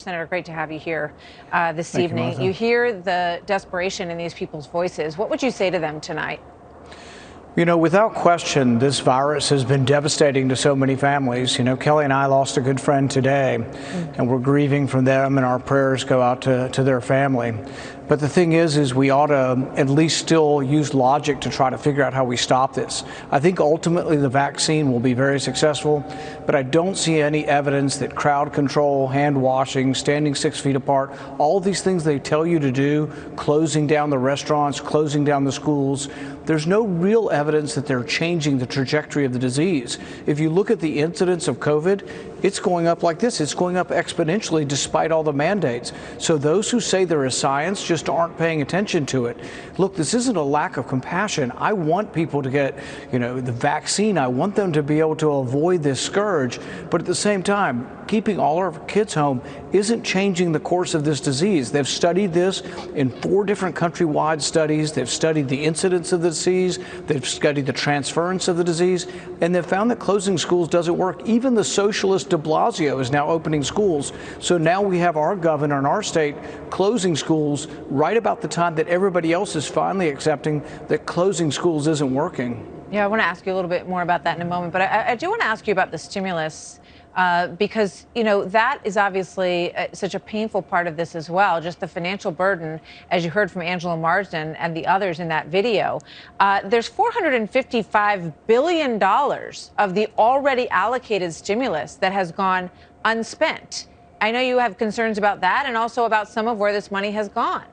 Senator, great to have you here this Thank evening. You, you hear the desperation in these people's voices. What would you say to them tonight? You know, without question, this virus has been devastating to so many families. You know, Kelly and I lost a good friend today, and we're grieving from them, and our prayers go out to their family. But the thing is we ought to at least still use logic to try to figure out how we stop this. I think ultimately the vaccine will be very successful, but I don't see any evidence that crowd control, hand washing, standing 6 feet apart, all these things they tell you to do, closing down the restaurants, closing down the schools, there's no real evidence that they're changing the trajectory of the disease. If you look at the incidence of COVID, it's going up like this. It's going up exponentially despite all the mandates. So those who say there is science just aren't paying attention to it. Look, this isn't a lack of compassion. I want people to get, the vaccine. I want them to be able to avoid this scourge. But at the same time, keeping all our kids home isn't changing the course of this disease. They've studied this in 4 different countrywide studies. They've studied the incidence of the disease. They've studied the transference of the disease. And they've found that closing schools doesn't work. Even the socialist de Blasio is now opening schools. So now we have our governor in our state closing schools right about the time that everybody else is finally accepting that closing schools isn't working. Yeah, I want to ask you a little bit more about that in a moment. But I do want to ask you about the stimulus. Because, that is obviously such a painful part of this as well, just the financial burden, as you heard from Angela Marsden and the others in that video. There's $455 billion of the already allocated stimulus that has gone unspent. I know you have concerns about that and also about some of where this money has gone.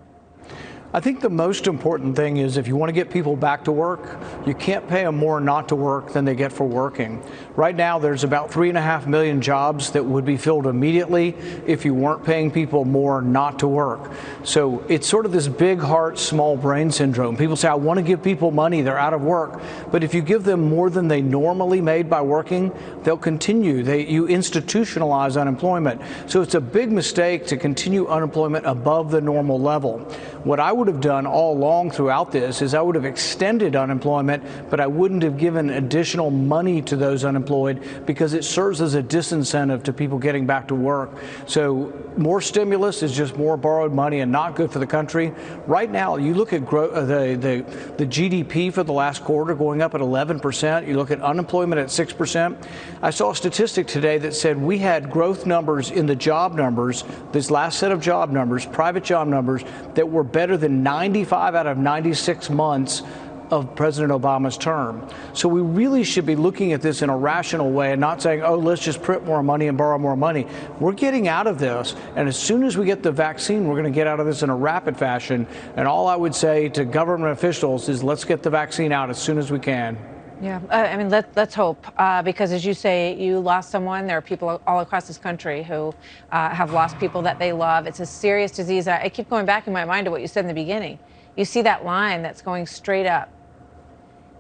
I think the most important thing is if you want to get people back to work, you can't pay them more not to work than they get for working. Right now, there's about 3.5 million jobs that would be filled immediately if you weren't paying people more not to work. So it's sort of this big heart, small brain syndrome. People say, I want to give people money, they're out of work. But if you give them more than they normally made by working, they'll continue. You institutionalize unemployment. So it's a big mistake to continue unemployment above the normal level. What I would have done all along throughout this is I would have extended unemployment, but I wouldn't have given additional money to those unemployed because it serves as a disincentive to people getting back to work. So more stimulus is just more borrowed money and not good for the country. Right now, you look at the GDP for the last quarter going up at 11%. You look at unemployment at 6%. I saw a statistic today that said we had growth numbers in the job numbers, this last set of job numbers, private job numbers, that were better than 95 out of 96 months of President Obama's term. So we really should be looking at this in a rational way and not saying, oh, let's just print more money and borrow more money. We're getting out of this. And as soon as we get the vaccine, we're going to get out of this in a rapid fashion. And all I would say to government officials is let's get the vaccine out as soon as we can. Yeah, I mean, let's hope, because as you say, you lost someone. There are people all across this country who have lost people that they love. It's a serious disease. I keep going back in my mind to what you said in the beginning. You see that line that's going straight up,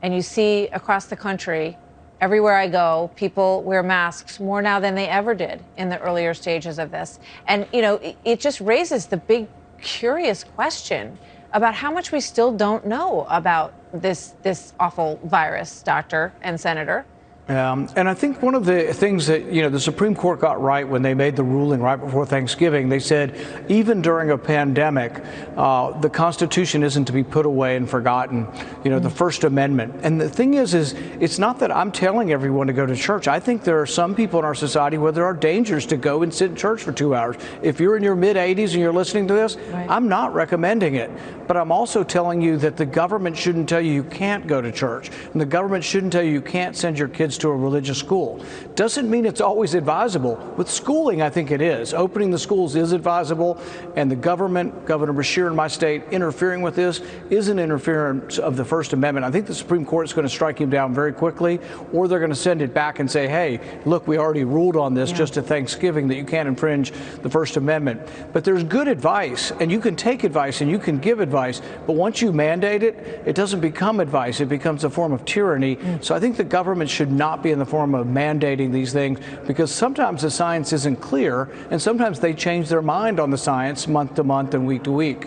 and you see across the country, everywhere I go, people wear masks more now than they ever did in the earlier stages of this. And, it just raises the big, curious question about how much we still don't know about this awful virus, Doctor and Senator. And I think one of the things that, the Supreme Court got right when they made the ruling right before Thanksgiving, they said even during a pandemic, the Constitution isn't to be put away and forgotten, the First Amendment. And the thing is it's not that I'm telling everyone to go to church. I think there are some people in our society where there are dangers to go and sit in church for 2 hours. If you're in your mid-80s and you're listening to this, right, I'm not recommending it. But I'm also telling you that the government shouldn't tell you can't go to church. And the government shouldn't tell you can't send your kids to a religious school. Doesn't mean it's always advisable. With schooling, I think it is. Opening the schools is advisable, and the government, Governor Beshear in my state, interfering with this is an interference of the First Amendment. I think the Supreme Court is going to strike him down very quickly, or they're going to send it back and say, hey, look, we already ruled on this just at Thanksgiving that you can't infringe the First Amendment. But there's good advice, and you can take advice and you can give advice, but once you mandate it, it doesn't become advice. It becomes a form of tyranny. So I think the government should not be in the form of mandating these things, because sometimes the science isn't clear, and sometimes they change their mind on the science month to month and week to week.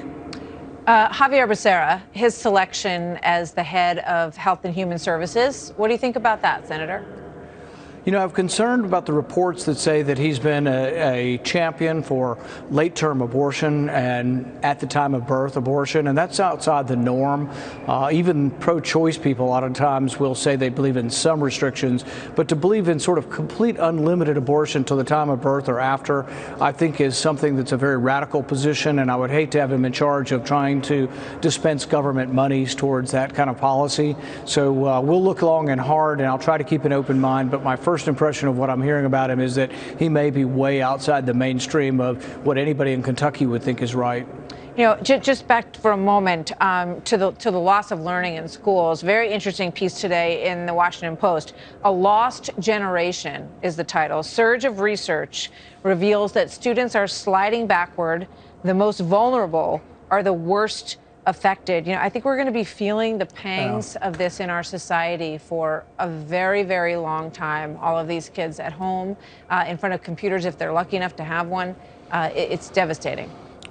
Xavier Becerra, his selection as the head of Health and Human Services, what do you think about that, Senator? You know, I'm concerned about the reports that say that he's been a champion for late-term abortion and at the time of birth abortion, and that's outside the norm. Even pro-choice people a lot of times will say they believe in some restrictions, but to believe in sort of complete unlimited abortion till the time of birth or after, I think is something that's a very radical position, and I would hate to have him in charge of trying to dispense government monies towards that kind of policy. So we'll look long and hard, and I'll try to keep an open mind, but my first impression of what I'm hearing about him is that he may be way outside the mainstream of what anybody in Kentucky would think is right. You know, just back for a moment to the loss of learning in schools. Very interesting piece today in the Washington Post. A Lost Generation is the title. Surge of research reveals that students are sliding backward. The most vulnerable are the worst affected. You know, I think we're going to be feeling the pangs of this in our society for a very, very long time. All of these kids at home, in front of computers, if they're lucky enough to have one, it's devastating.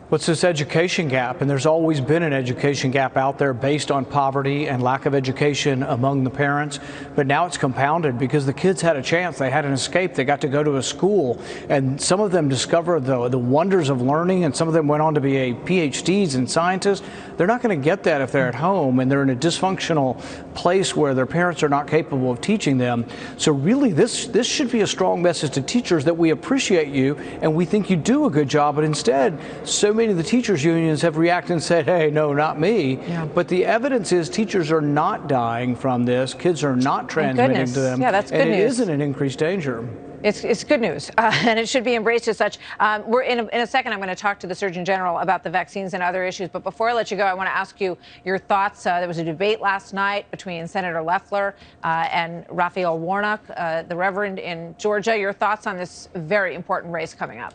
What's this education gap? And there's always been an education gap out there based on poverty and lack of education among the parents. But now it's compounded because the kids had a chance. They had an escape. They got to go to a school. And some of them discovered the wonders of learning, and some of them went on to be PhDs and scientists. They're not going to get that if they're at home and they're in a dysfunctional place where their parents are not capable of teaching them. So really, this should be a strong message to teachers that we appreciate you and we think you do a good job. But instead, so many of the teachers unions have reacted and said, hey, no, not me. Yeah. But the evidence is teachers are not dying from this. Kids are not transmitting to them. Yeah, that's good and news. It isn't an increased danger. It's good news, and it should be embraced as such. We're in a second. I'm going to talk to the Surgeon General about the vaccines and other issues. But before I let you go, I want to ask you your thoughts. There was a debate last night between Senator Loeffler and Raphael Warnock, the Reverend in Georgia. Your thoughts on this very important race coming up?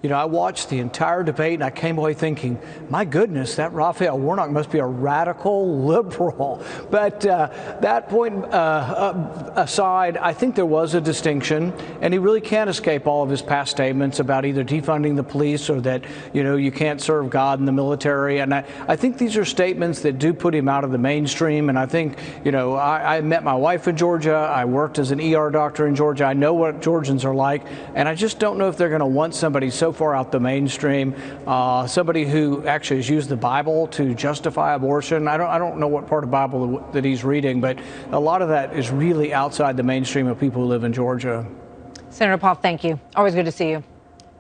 You know, I watched the entire debate and I came away thinking, my goodness, that Raphael Warnock must be a radical liberal. But that point aside, I think there was a distinction, and he really can't escape all of his past statements about either defunding the police or that, you know, you can't serve God in the military. And I think these are statements that do put him out of the mainstream. And I think, you know, I met my wife in Georgia. I worked as an ER doctor in Georgia. I know what Georgians are like. And I just don't know if they're going to want somebody so far out the mainstream, somebody who actually has used the Bible to justify abortion. I don't know what part of the Bible that he's reading, but a lot of that is really outside the mainstream of people who live in Georgia. Senator Paul, thank you. Always good to see you.